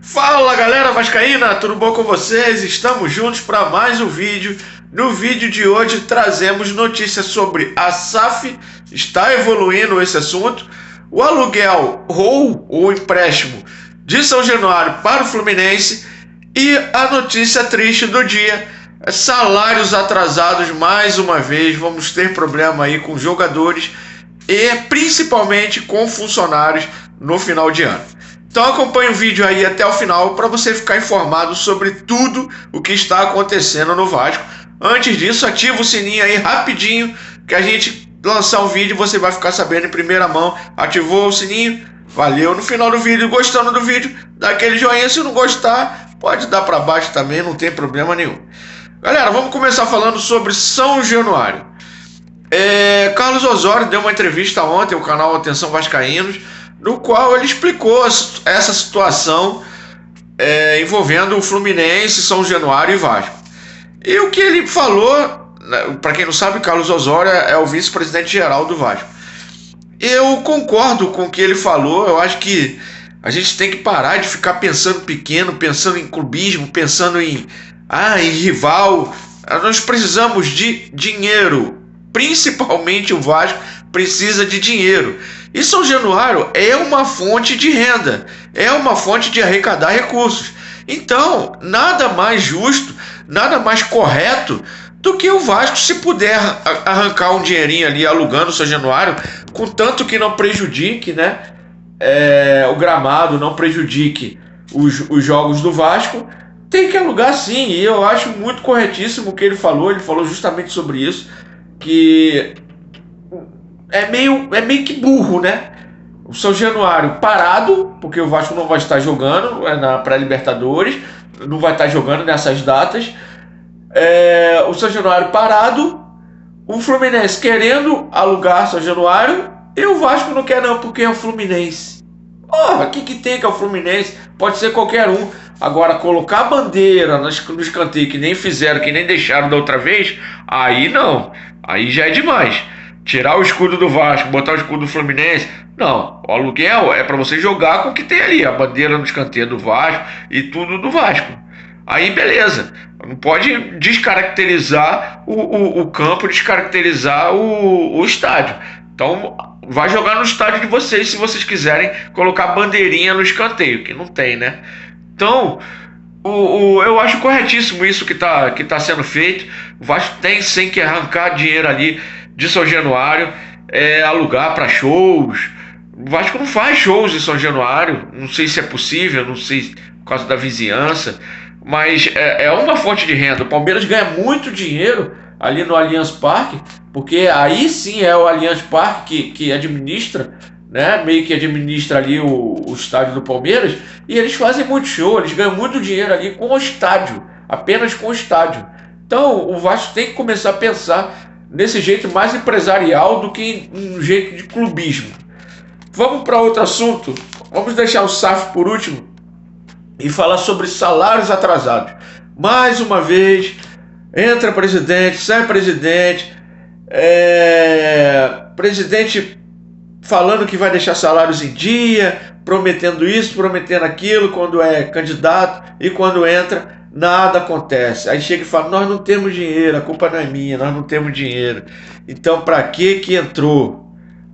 Fala galera vascaína, tudo bom com vocês? Estamos juntos para mais um vídeo. No vídeo de hoje trazemos notícias sobre a SAF, está evoluindo esse assunto, o aluguel ou o empréstimo de São Januário para o Fluminense e a notícia triste do dia, salários atrasados mais uma vez. Vamos ter problema aí com jogadores e principalmente com funcionários no final de ano. Então acompanhe o vídeo aí até o final para você ficar informado sobre tudo o que está acontecendo no Vasco. Antes disso, ativa o sininho aí rapidinho, que a gente lançar um vídeo você vai ficar sabendo em primeira mão. Ativou o sininho? Valeu! No final do vídeo, gostando do vídeo, dá aquele joinha. Se não gostar, pode dar para baixo também, não tem problema nenhum. Galera, vamos começar falando sobre São Januário. Carlos Osório deu uma entrevista ontem ao canal Atenção Vascaínos, no qual ele explicou essa situação envolvendo o Fluminense, São Januário e Vasco. E o que ele falou, para quem não sabe, Carlos Osório é o vice-presidente geral do Vasco. Eu concordo com o que ele falou. Eu acho que a gente tem que parar de ficar pensando pequeno, pensando em clubismo, pensando em rival. Nós precisamos de dinheiro, principalmente o Vasco precisa de dinheiro. E São Januário é uma fonte de renda, é uma fonte de arrecadar recursos. Então, nada mais justo, nada mais correto do que o Vasco, se puder arrancar um dinheirinho ali alugando o São Januário, contanto que não prejudique, né, o gramado, não prejudique os jogos do Vasco, tem que alugar sim. E eu acho muito corretíssimo o que ele falou justamente sobre isso, que é meio que burro, né? O São Januário parado, porque o Vasco não vai estar jogando na pré-Libertadores, não vai estar jogando nessas datas. O São Januário parado, o Fluminense querendo alugar São Januário e o Vasco não quer não, porque é o Fluminense. O que tem que é o Fluminense? Pode ser qualquer um. Agora, colocar a bandeira no escanteio, que nem fizeram, que nem deixaram da outra vez, aí não. Aí já é demais. Tirar o escudo do Vasco, botar o escudo do Fluminense. Não, o aluguel é para você jogar com o que tem ali, a bandeira no escanteio do Vasco e tudo do Vasco. Aí beleza, não pode descaracterizar o campo, descaracterizar o estádio. Então vai jogar no estádio de vocês, se vocês quiserem colocar bandeirinha no escanteio, que não tem, né? Então eu acho corretíssimo isso que tá sendo feito. O Vasco tem sim que arrancar dinheiro ali de São Januário, alugar para shows. O Vasco não faz shows em São Januário, não sei se é possível, não sei por causa da vizinhança, mas é uma fonte de renda. O Palmeiras ganha muito dinheiro ali no Allianz Parque, porque aí sim é o Allianz Parque que administra, né, meio que administra ali o estádio do Palmeiras, e eles fazem muito show, eles ganham muito dinheiro ali com o estádio, apenas com o estádio. Então o Vasco tem que começar a pensar nesse jeito mais empresarial do que um jeito de clubismo. Vamos para outro assunto. Vamos deixar o SAF por último e falar sobre salários atrasados. Mais uma vez, entra presidente, sai presidente, presidente falando que vai deixar salários em dia, prometendo isso, prometendo aquilo, quando é candidato, e quando entra, nada acontece. Aí chega e fala, nós não temos dinheiro, a culpa não é minha, nós não temos dinheiro. Então para que entrou?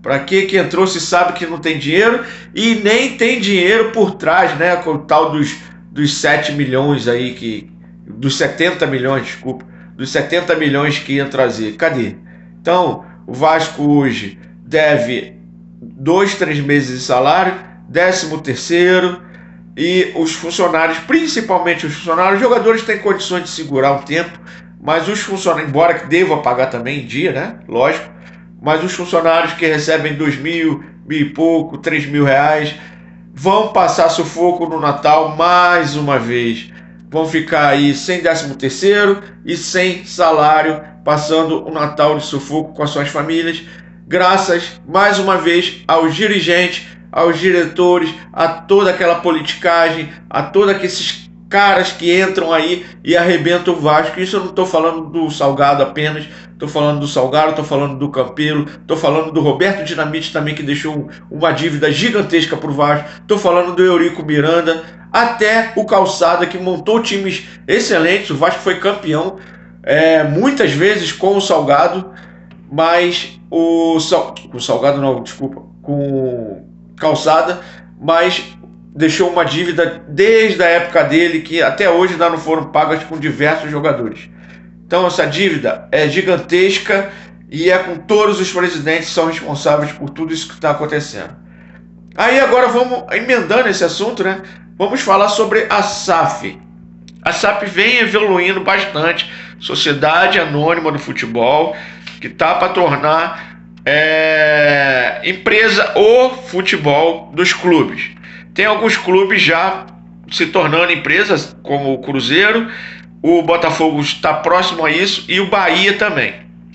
Para que entrou se sabe que não tem dinheiro e nem tem dinheiro por trás, né? Com o tal dos 7 milhões aí, dos 70 milhões, desculpa, dos 70 milhões que iam trazer. Cadê? Então o Vasco hoje deve 2, 3 meses de salário, 13º, e os funcionários, principalmente os funcionários, os jogadores têm condições de segurar um tempo, mas os funcionários, embora que deva pagar também em dia, né? Lógico, mas os funcionários que recebem 2.000, 1.000 e pouco, 3.000 reais, vão passar sufoco no Natal mais uma vez. Vão ficar aí sem 13º e sem salário, passando o Natal de sufoco com as suas famílias, graças, mais uma vez, aos dirigentes, aos diretores, a toda aquela politicagem, a todos aqueles caras que entram aí e arrebentam o Vasco. Isso eu não estou falando do Salgado apenas, estou falando do Salgado, estou falando do Campelo, estou falando do Roberto Dinamite também, que deixou uma dívida gigantesca para o Vasco, estou falando do Eurico Miranda, até o Calçada, que montou times excelentes. O Vasco foi campeão muitas vezes com o Salgado, mas com Salgado não, desculpa, com Calçada, mas deixou uma dívida desde a época dele que até hoje ainda não foram pagas com diversos jogadores. Então essa dívida é gigantesca e é com todos os presidentes que são responsáveis por tudo isso que está acontecendo. Aí agora vamos emendando esse assunto, né? Vamos falar sobre a SAF. A SAF vem evoluindo bastante, Sociedade Anônima do Futebol, que está para tornar empresa o futebol dos clubes. Tem alguns clubes já se tornando empresas, como o Cruzeiro, o Botafogo está próximo a isso e o Bahia também.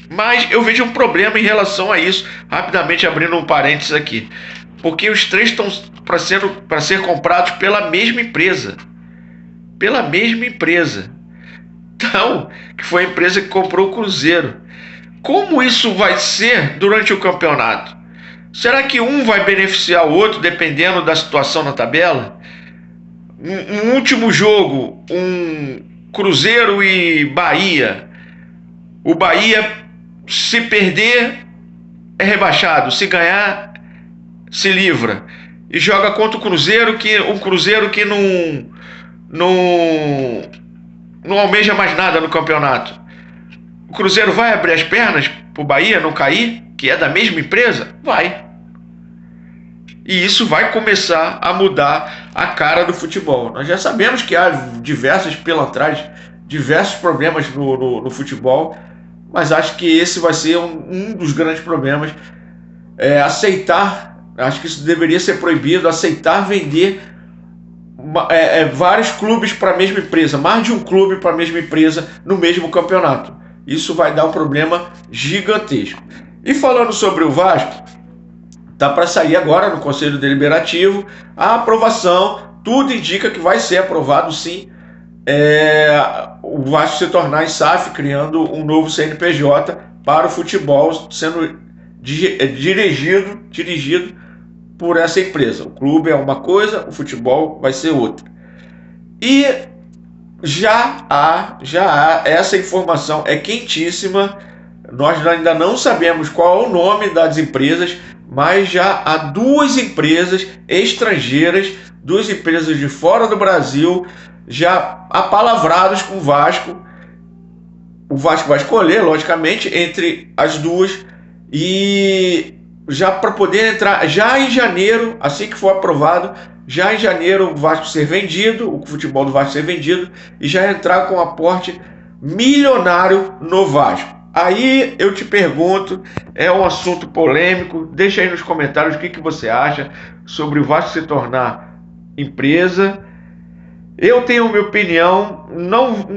Mas eu vejo um problema em relação a isso, rapidamente abrindo um parênteses aqui, porque os três estão para ser comprados pela mesma empresa. Pela mesma empresa. Então, que foi a empresa que comprou o Cruzeiro. Como isso vai ser durante o campeonato? Será que um vai beneficiar o outro dependendo da situação na tabela? Um último jogo, um Cruzeiro e Bahia. O Bahia, se perder, é rebaixado. Se ganhar, se livra. E joga contra o Cruzeiro, um Cruzeiro que não almeja mais nada no campeonato. O Cruzeiro vai abrir as pernas pro Bahia não cair, que é da mesma empresa? Vai. E isso vai começar a mudar a cara do futebol. Nós já sabemos que há diversas pilantragens, diversos problemas no futebol, mas acho que esse vai ser um dos grandes problemas. Aceitar, acho que isso deveria ser proibido, aceitar vender vários clubes para a mesma empresa, mais de um clube para a mesma empresa no mesmo campeonato. Isso vai dar um problema gigantesco. E falando sobre o Vasco, tá para sair agora no Conselho Deliberativo a aprovação, tudo indica que vai ser aprovado sim, o Vasco se tornar em SAF, criando um novo CNPJ para o futebol, sendo dirigido por essa empresa. O clube é uma coisa, o futebol vai ser outra. E já há essa informação, é quentíssima. Nós ainda não sabemos qual é o nome das empresas, mas já há duas empresas estrangeiras, duas empresas de fora do Brasil, já apalavradas com o Vasco. O Vasco vai escolher, logicamente, entre as duas, e já para poder entrar, já em janeiro, assim que for aprovado, já em janeiro o Vasco ser vendido, o futebol do Vasco ser vendido, e já entrar com um aporte milionário no Vasco. Aí eu te pergunto, é um assunto polêmico, deixa aí nos comentários o que você acha sobre o Vasco se tornar empresa. Eu tenho minha opinião, não